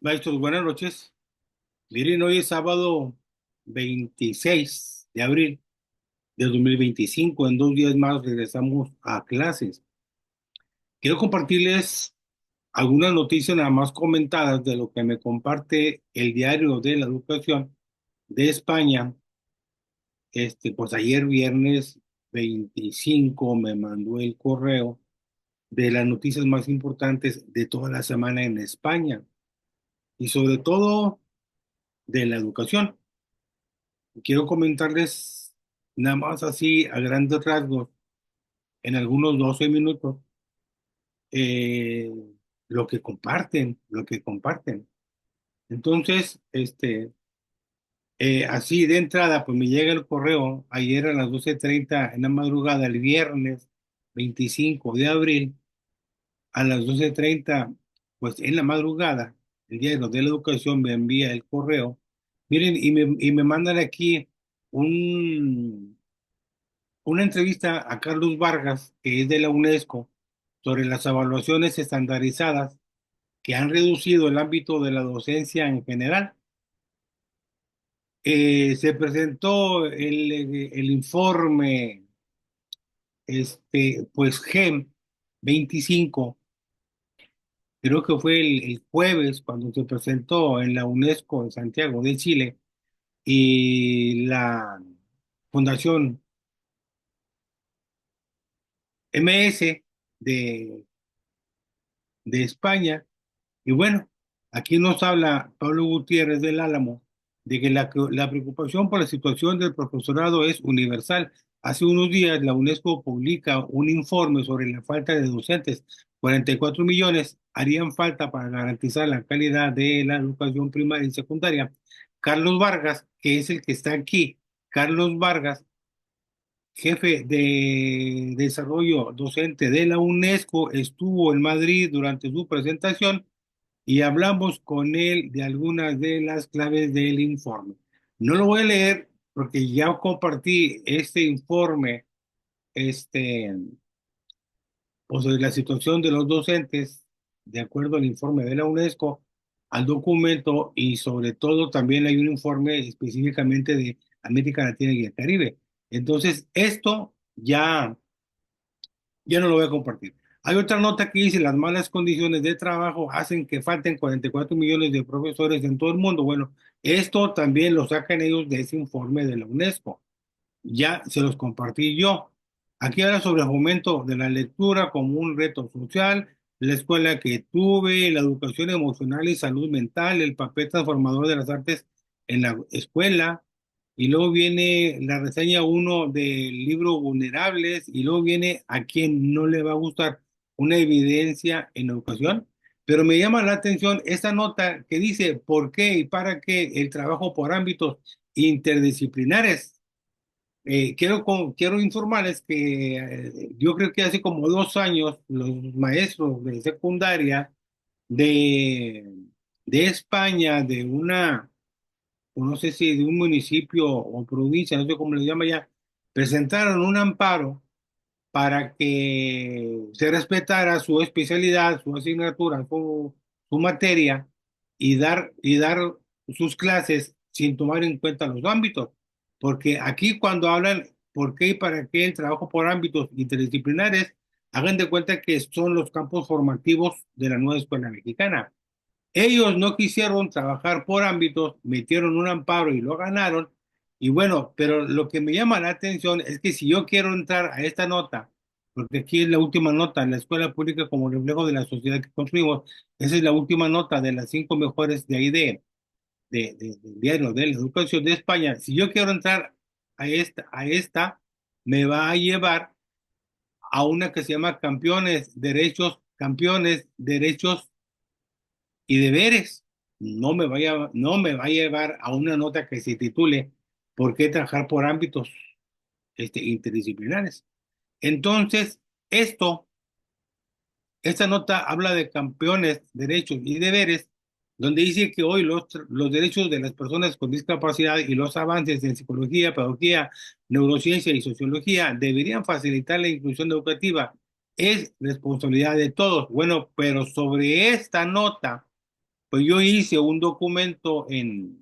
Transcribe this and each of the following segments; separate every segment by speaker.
Speaker 1: Maestros, buenas noches. Miren, hoy es sábado 26 de abril de 2025. En 2 días más regresamos a clases. Quiero compartirles algunas noticias nada más comentadas de lo que me comparte el Diario de la Educación de España. Pues ayer viernes 25 me mandó el correo de las noticias más importantes de toda la semana en España y sobre todo de la educación. Quiero comentarles nada más así a grandes rasgos, en algunos 12 minutos, eh, lo que comparten. Entonces, así de entrada, pues me llega el correo ayer a las 12:30 en la madrugada, el viernes 25 de abril, a las 12:30, pues en la madrugada, el Diario de la Educación me envía el correo. Miren, y me mandan aquí un una entrevista a Carlos Vargas, que es de la UNESCO, sobre las evaluaciones estandarizadas que han reducido el ámbito de la docencia en general. Se presentó el informe, pues GEM 25, creo que fue el jueves cuando se presentó en la UNESCO de Santiago de Chile y la Fundación MS de España. Y bueno, aquí nos habla Pablo Gutiérrez del Álamo de que la preocupación por la situación del profesorado es universal. Hace unos días la UNESCO publica un informe sobre la falta de docentes. 44 millones harían falta para garantizar la calidad de la educación primaria y secundaria. Carlos Vargas, que es el que está aquí, Carlos Vargas, jefe de desarrollo docente de la UNESCO, estuvo en Madrid durante su presentación y hablamos con él de algunas de las claves del informe. No lo voy a leer porque ya compartí este informe, este, pues de la situación de los docentes, de acuerdo al informe de la UNESCO, al documento, y sobre todo también hay un informe específicamente de América Latina y el Caribe. Entonces, esto ya no lo voy a compartir. Hay otra nota que dice, las malas condiciones de trabajo hacen que falten 44 millones de profesores en todo el mundo. Bueno, esto también lo sacan ellos de ese informe de la UNESCO. Ya se los compartí yo. Aquí habla sobre el fomento de la lectura como un reto social, la escuela que tuve, la educación emocional y salud mental, el papel transformador de las artes en la escuela, y luego viene la reseña uno del libro Vulnerables, y luego viene a quien no le va a gustar una evidencia en educación. Pero me llama la atención esta nota que dice por qué y para qué el trabajo por ámbitos interdisciplinares. Quiero informarles que yo creo que hace como 2 años los maestros de secundaria de, de España, o no sé si de un municipio o provincia, no sé cómo le llama ya, presentaron un amparo para que se respetara su especialidad, su asignatura, su materia y dar sus clases sin tomar en cuenta los ámbitos. Porque aquí cuando hablan por qué y para qué el trabajo por ámbitos interdisciplinares, hagan de cuenta que son los campos formativos de la nueva escuela mexicana. Ellos no quisieron trabajar por ámbitos, metieron un amparo y lo ganaron. Y bueno, pero lo que me llama la atención es que si yo quiero entrar a esta nota, porque aquí es la última nota en la escuela pública como reflejo de la sociedad que construimos, esa es la última nota de las 5 mejores de ahí del diario de la educación de España. Si yo quiero entrar a esta, me va a llevar a una que se llama campeones, derechos y deberes. No me va a llevar a una nota que se titule ¿Por qué trabajar por ámbitos interdisciplinares? Entonces, esta nota habla de campeones, derechos y deberes, donde dice que hoy los derechos de las personas con discapacidad y los avances en psicología, pedagogía, neurociencia y sociología deberían facilitar la inclusión educativa. Es responsabilidad de todos. Bueno, pero sobre esta nota, pues yo hice un documento en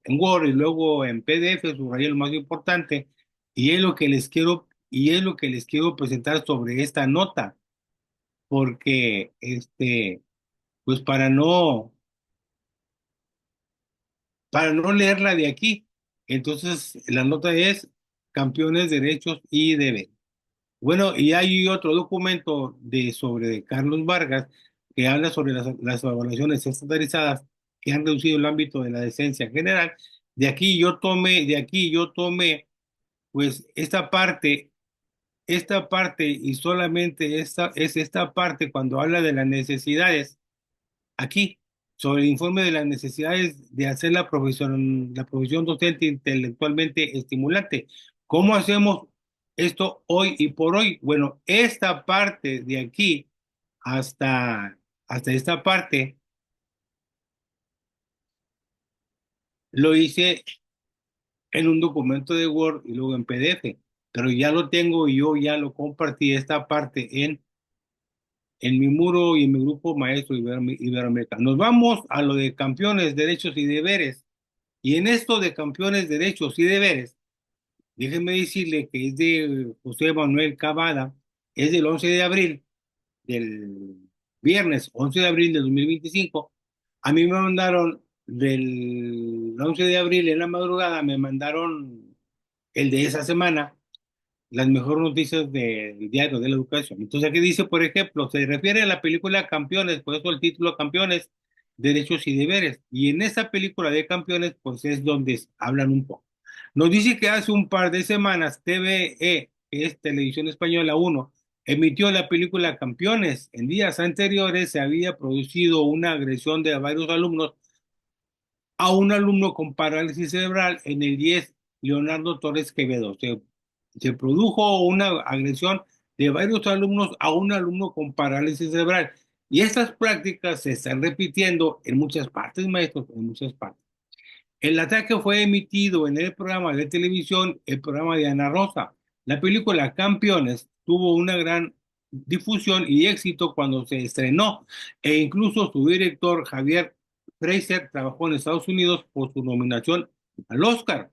Speaker 1: Word y luego en PDF, subrayé lo más importante, y es lo que les quiero presentar sobre esta nota, porque pues para no leerla de aquí. Entonces, la nota es campeones, derechos y deberes. Bueno, y hay otro documento sobre Carlos Vargas que habla sobre las evaluaciones estandarizadas que han reducido el ámbito de la decencia general. De aquí yo tomé, pues, esta parte y solamente esta parte cuando habla de las necesidades aquí, sobre el informe de las necesidades de hacer la profesión docente intelectualmente estimulante. ¿Cómo hacemos esto hoy y por hoy? Bueno, esta parte de aquí hasta esta parte lo hice en un documento de Word y luego en PDF, pero ya lo tengo y yo ya lo compartí esta parte en mi muro y en mi grupo Maestro Iberoamericano. Nos vamos a lo de campeones, derechos y deberes. Y en esto de campeones, derechos y deberes, déjenme decirle que es de José Manuel Cavada, es del 11 de abril, del viernes 11 de abril de 2025. A mí me mandaron del 11 de abril en la madrugada, me mandaron el de esa semana, las mejores noticias del diario de la educación. Entonces aquí dice, por ejemplo, se refiere a la película Campeones, por eso el título Campeones, Derechos y Deberes. Y en esa película de Campeones, pues es donde hablan un poco. Nos dice que hace un par de semanas TVE, que es Televisión Española 1, emitió la película Campeones. En días anteriores se había producido una agresión de varios alumnos a un alumno con parálisis cerebral en el 10 Leonardo Torres Quevedo. Se produjo una agresión de varios alumnos a un alumno con parálisis cerebral. Y estas prácticas se están repitiendo en muchas partes, maestros, en muchas partes. El ataque fue emitido en el programa de televisión, el programa de Ana Rosa. La película Campeones tuvo una gran difusión y éxito cuando se estrenó, e incluso su director, Javier Fraser, trabajó en Estados Unidos por su nominación al Oscar.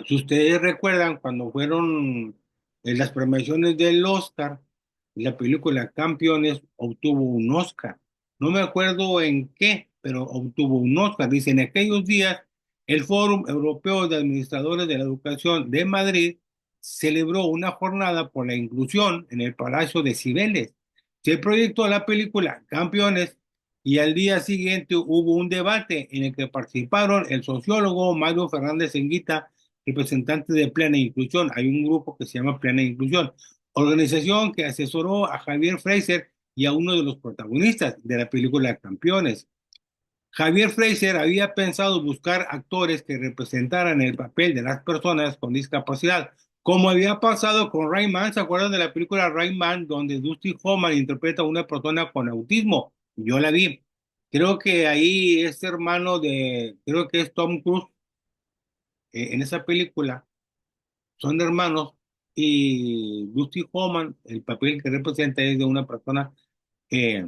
Speaker 1: Si ustedes recuerdan, cuando fueron las premiaciones del Oscar, la película Campeones obtuvo un Oscar. No me acuerdo en qué, pero obtuvo un Oscar. Dice, en aquellos días, el Fórum Europeo de Administradores de la Educación de Madrid celebró una jornada por la inclusión en el Palacio de Cibeles. Se proyectó la película Campeones y al día siguiente hubo un debate en el que participaron el sociólogo Mario Fernández Enguita, representante de Plena Inclusión. Hay un grupo que se llama Plena Inclusión, organización que asesoró a Javier Fraser y a uno de los protagonistas de la película Campeones. Javier Fraser había pensado buscar actores que representaran el papel de las personas con discapacidad, como había pasado con Rain Man. ¿Se acuerdan de la película Rain Man, donde Dustin Hoffman interpreta a una persona con autismo? Yo la vi. Creo que ahí es hermano creo que es Tom Cruise, en esa película son hermanos y Dustin Hoffman, el papel que representa es de una persona eh,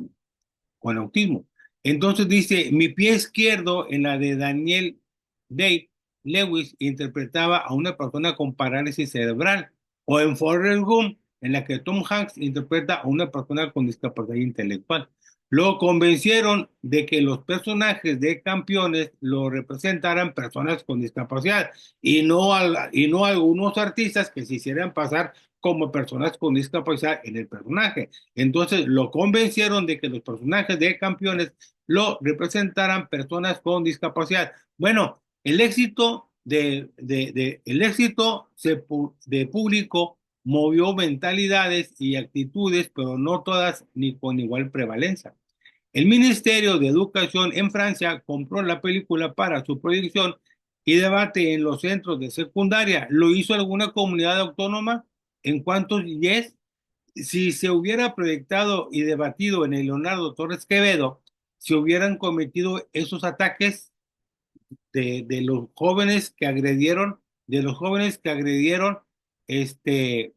Speaker 1: con autismo. Entonces dice, mi pie izquierdo en la de Daniel Day-Lewis interpretaba a una persona con parálisis cerebral, o en Forrest Gump, en la que Tom Hanks interpreta a una persona con discapacidad intelectual. Lo convencieron de que los personajes de Campeones lo representaran personas con discapacidad y no algunos artistas que se hicieran pasar como personas con discapacidad en el personaje. Entonces lo convencieron de que los personajes de Campeones lo representaran personas con discapacidad. Bueno, el éxito de público movió mentalidades y actitudes, pero no todas ni con igual prevalencia. El Ministerio de Educación en Francia compró la película para su proyección y debate en los centros de secundaria. ¿Lo hizo alguna comunidad autónoma? ¿En cuántos yes? Si se hubiera proyectado y debatido en el Leonardo Torres Quevedo, se hubieran cometido esos ataques de los jóvenes que agredieron, este,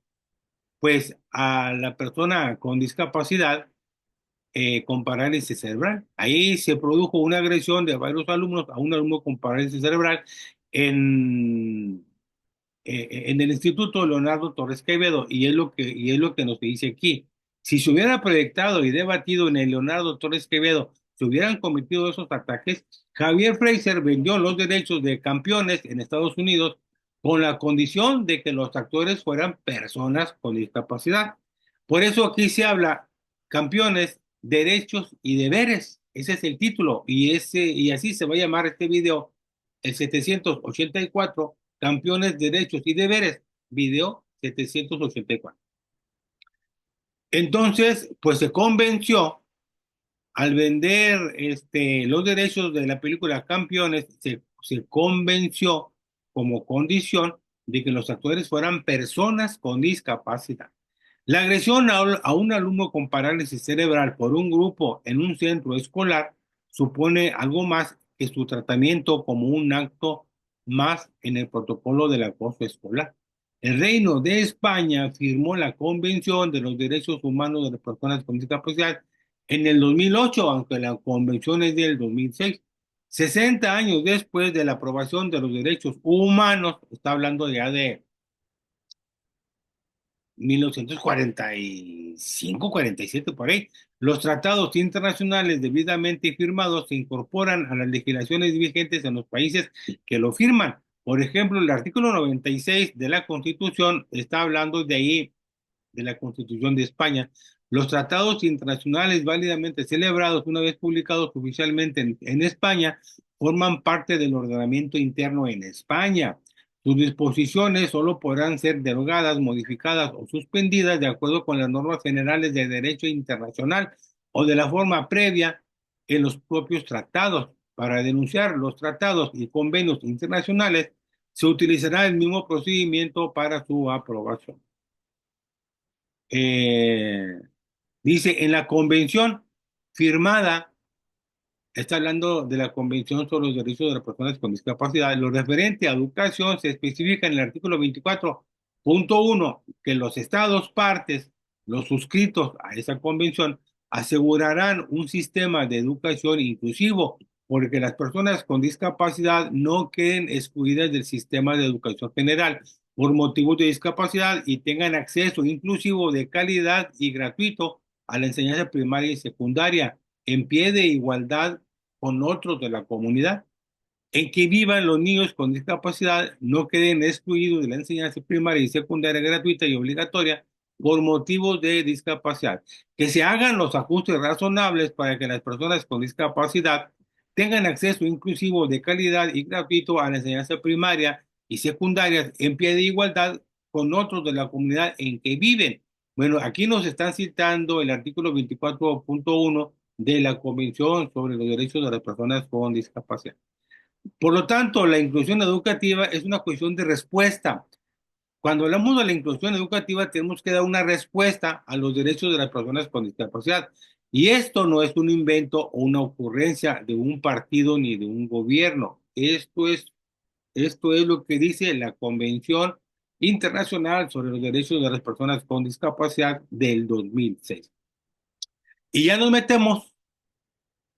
Speaker 1: pues a la persona con discapacidad. con parálisis cerebral. Ahí se produjo una agresión de varios alumnos a un alumno con parálisis cerebral en, en el Instituto Leonardo Torres Quevedo, y es lo que nos dice aquí. Si se hubiera proyectado y debatido en el Leonardo Torres Quevedo, se hubieran cometido esos ataques, Javier Fraser vendió los derechos de Campeones en Estados Unidos con la condición de que los actores fueran personas con discapacidad. Por eso aquí se habla Campeones, derechos y deberes. Ese es el título, y así se va a llamar este video, el 784, Campeones, derechos y deberes, video 784. Entonces, pues se convenció, al vender los derechos de la película Campeones, se convenció como condición de que los actores fueran personas con discapacidad. La agresión a un alumno con parálisis cerebral por un grupo en un centro escolar supone algo más que su tratamiento como un acto más en el protocolo del acoso escolar. El Reino de España firmó la Convención de los Derechos Humanos de las Personas con Discapacidad en el 2008, aunque la convención es del 2006. 60 años después de la aprobación de los derechos humanos, está hablando ya de 1945, 47, por ahí. Los tratados internacionales debidamente firmados se incorporan a las legislaciones vigentes en los países que lo firman. Por ejemplo, el artículo 96 de la Constitución está hablando de ahí, de la Constitución de España. Los tratados internacionales válidamente celebrados una vez publicados oficialmente en España forman parte del ordenamiento interno en España. Sus disposiciones solo podrán ser derogadas, modificadas o suspendidas de acuerdo con las normas generales de derecho internacional o de la forma previa en los propios tratados. Para denunciar los tratados y convenios internacionales, se utilizará el mismo procedimiento para su aprobación. Eh, Dice, en la convención firmada, está hablando de la Convención sobre los Derechos de las Personas con Discapacidad, lo referente a educación se especifica en el artículo 24.1 que los estados partes, los suscritos a esa convención, asegurarán un sistema de educación inclusivo, porque las personas con discapacidad no queden excluidas del sistema de educación general por motivos de discapacidad y tengan acceso inclusivo de calidad y gratuito a la enseñanza primaria y secundaria en pie de igualdad con otros de la comunidad, en que vivan los niños con discapacidad, no queden excluidos de la enseñanza primaria y secundaria gratuita y obligatoria por motivos de discapacidad. Que se hagan los ajustes razonables para que las personas con discapacidad tengan acceso inclusivo de calidad y gratuito a la enseñanza primaria y secundaria en pie de igualdad con otros de la comunidad en que viven. Bueno, aquí nos están citando el artículo 24.1 de la Convención sobre los Derechos de las Personas con Discapacidad. Por lo tanto, la inclusión educativa es una cuestión de respuesta. Cuando hablamos de la inclusión educativa, tenemos que dar una respuesta a los derechos de las personas con discapacidad. Y esto no es un invento o una ocurrencia de un partido ni de un gobierno. Esto es lo que dice la Convención Internacional sobre los Derechos de las Personas con Discapacidad del 2006. Y ya nos metemos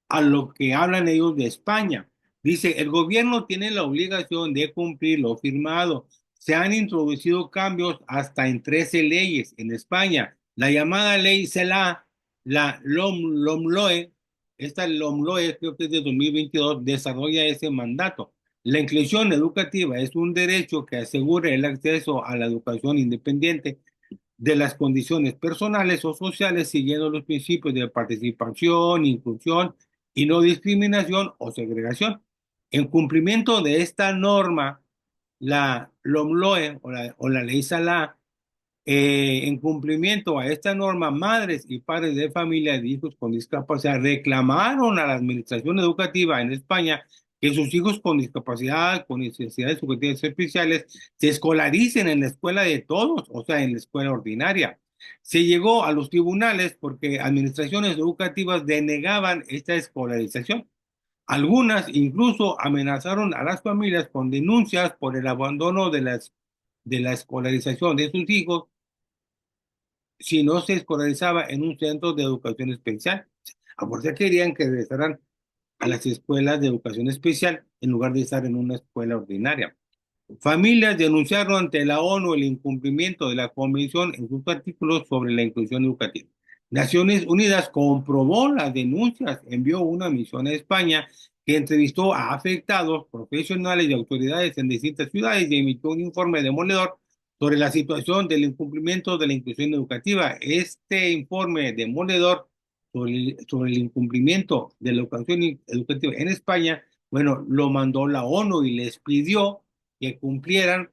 Speaker 1: a lo que hablan ellos de España. Dice, el gobierno tiene la obligación de cumplir lo firmado. Se han introducido cambios hasta en 13 leyes en España. La llamada ley CELA, la LOMLOE, esta LOMLOE creo que es de 2022, desarrolla ese mandato. La inclusión educativa es un derecho que asegura el acceso a la educación independiente de las condiciones personales o sociales siguiendo los principios de participación, inclusión y no discriminación o segregación. En cumplimiento de esta norma, la LOMLOE o la ley SALA, en cumplimiento a esta norma, madres y padres de familia de hijos con discapacidad reclamaron a la administración educativa en España que sus hijos con discapacidad, con necesidades educativas especiales, se escolaricen en la escuela de todos, o sea, en la escuela ordinaria. Se llegó a los tribunales porque administraciones educativas denegaban esta escolarización. Algunas incluso amenazaron a las familias con denuncias por el abandono de la escolarización de sus hijos si no se escolarizaba en un centro de educación especial. A fuerza querían que regresaran a las escuelas de educación especial en lugar de estar en una escuela ordinaria. Familias denunciaron ante la ONU el incumplimiento de la Convención en sus artículos sobre la inclusión educativa. Naciones Unidas comprobó las denuncias, envió una misión a España que entrevistó a afectados, profesionales y autoridades en distintas ciudades y emitió un informe demoledor sobre la situación del incumplimiento de la inclusión educativa. Este informe demoledor sobre el incumplimiento de la educación educativa en España, bueno, lo mandó la ONU y les pidió que cumplieran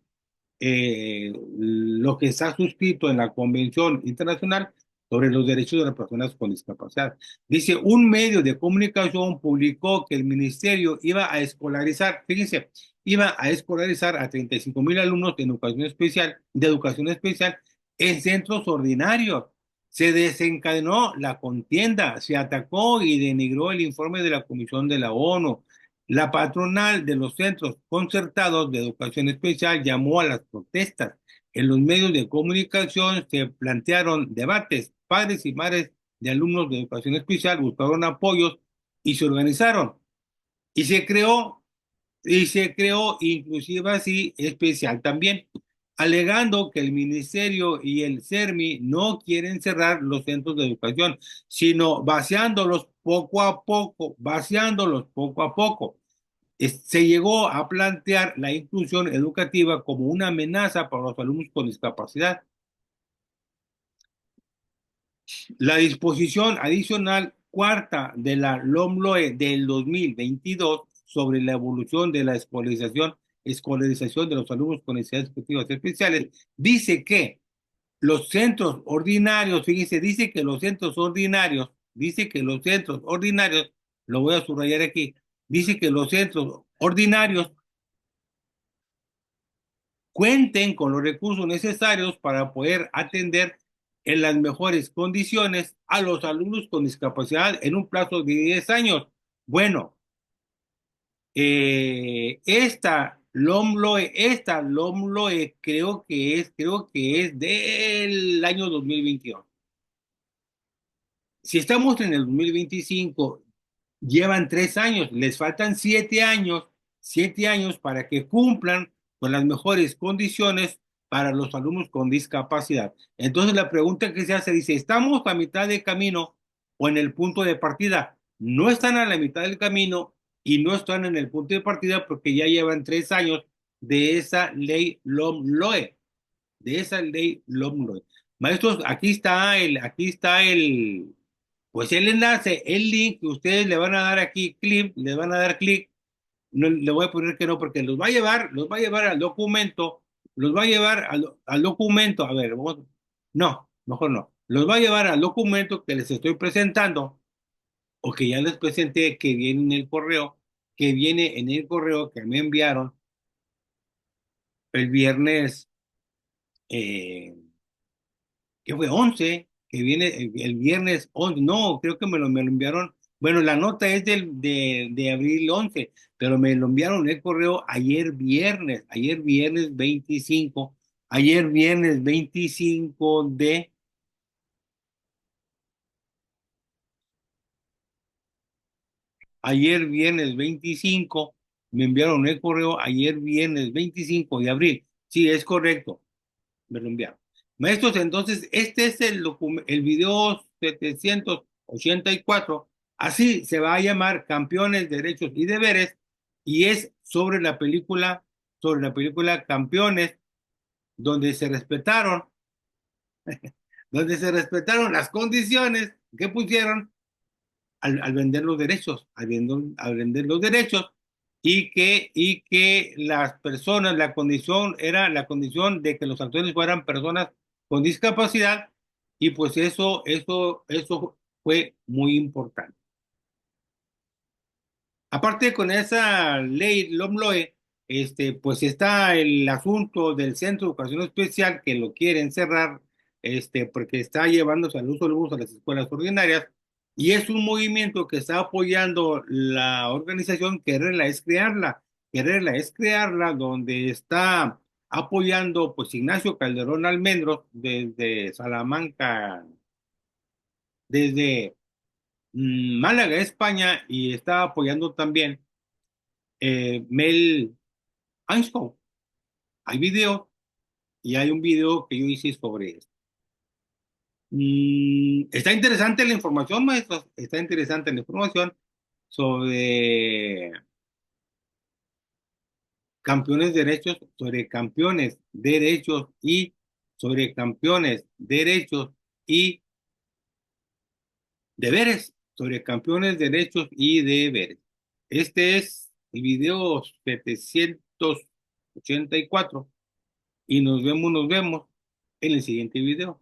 Speaker 1: lo que está suscrito en la Convención Internacional sobre los Derechos de las Personas con Discapacidad. Dice, un medio de comunicación publicó que el ministerio iba a escolarizar, fíjense, iba a escolarizar a 35,000 alumnos de educación especial en centros ordinarios. Se desencadenó la contienda, se atacó y denigró el informe de la Comisión de la ONU. La patronal de los centros concertados de educación especial llamó a las protestas. En los medios de comunicación se plantearon debates. Padres y madres de alumnos de educación especial buscaron apoyos y se organizaron. Y se creó inclusive así especial también, alegando que el ministerio y el CERMI no quieren cerrar los centros de educación, sino vaciándolos poco a poco. Se llegó a plantear la inclusión educativa como una amenaza para los alumnos con discapacidad. La disposición adicional cuarta de la LOMLOE del 2022 sobre la evolución de la escolarización de los alumnos con necesidades educativas especiales dice que los centros ordinarios, fíjense, dice que los centros ordinarios, lo voy a subrayar aquí, dice que los centros ordinarios cuenten con los recursos necesarios para poder atender en las mejores condiciones a los alumnos con discapacidad en un plazo de 10 años. Bueno, esta LOMLOE creo que es del año 2022. Si estamos en el 2025, llevan 3 años, les faltan 7 años para que cumplan con las mejores condiciones para los alumnos con discapacidad. Entonces la pregunta que se hace dice, ¿estamos a mitad de camino o en el punto de partida? No están a la mitad del camino y no están en el punto de partida porque ya llevan 3 años de esa ley LOMLOE, Maestros, pues el enlace, el link que ustedes le van a dar aquí, le van a dar clic, no, le voy a poner que no, porque los va a llevar al documento, al documento, a ver, no, mejor no, los va a llevar al documento que les estoy presentando, o que ya les presenté, que viene en el correo que me enviaron el viernes, eh, que fue 11, que viene el viernes 11, no, creo que me lo enviaron, bueno, la nota es de abril 11, pero me lo enviaron en el correo ayer viernes 25 ayer viernes 25, me enviaron el correo ayer viernes 25 de abril, sí, es correcto, me lo enviaron. Maestros, entonces, este es el video 784. Así se va a llamar Campeones, Derechos y Deberes, y es sobre la película Campeones, donde se respetaron, donde se respetaron las condiciones que pusieron al vender los derechos, al vender los derechos, y que las personas, la condición era la condición de que los actores fueran personas con discapacidad, y pues eso fue muy importante. Aparte con esa ley LOMLOE, pues está el asunto del Centro de Educación Especial que lo quieren cerrar, porque está llevándose a los alumnos a las escuelas ordinarias, y es un movimiento que está apoyando la organización Quererla es crearla, donde está apoyando pues Ignacio Calderón Almendros desde Salamanca, desde Málaga, España, y está apoyando también Mel Einstein. Hay video y hay un video que yo hice sobre esto. Está interesante la información, maestros. Está interesante la información sobre campeones derechos, sobre campeones derechos y sobre campeones derechos y deberes, sobre campeones derechos y deberes. Este es el video 784 y nos vemos en el siguiente video.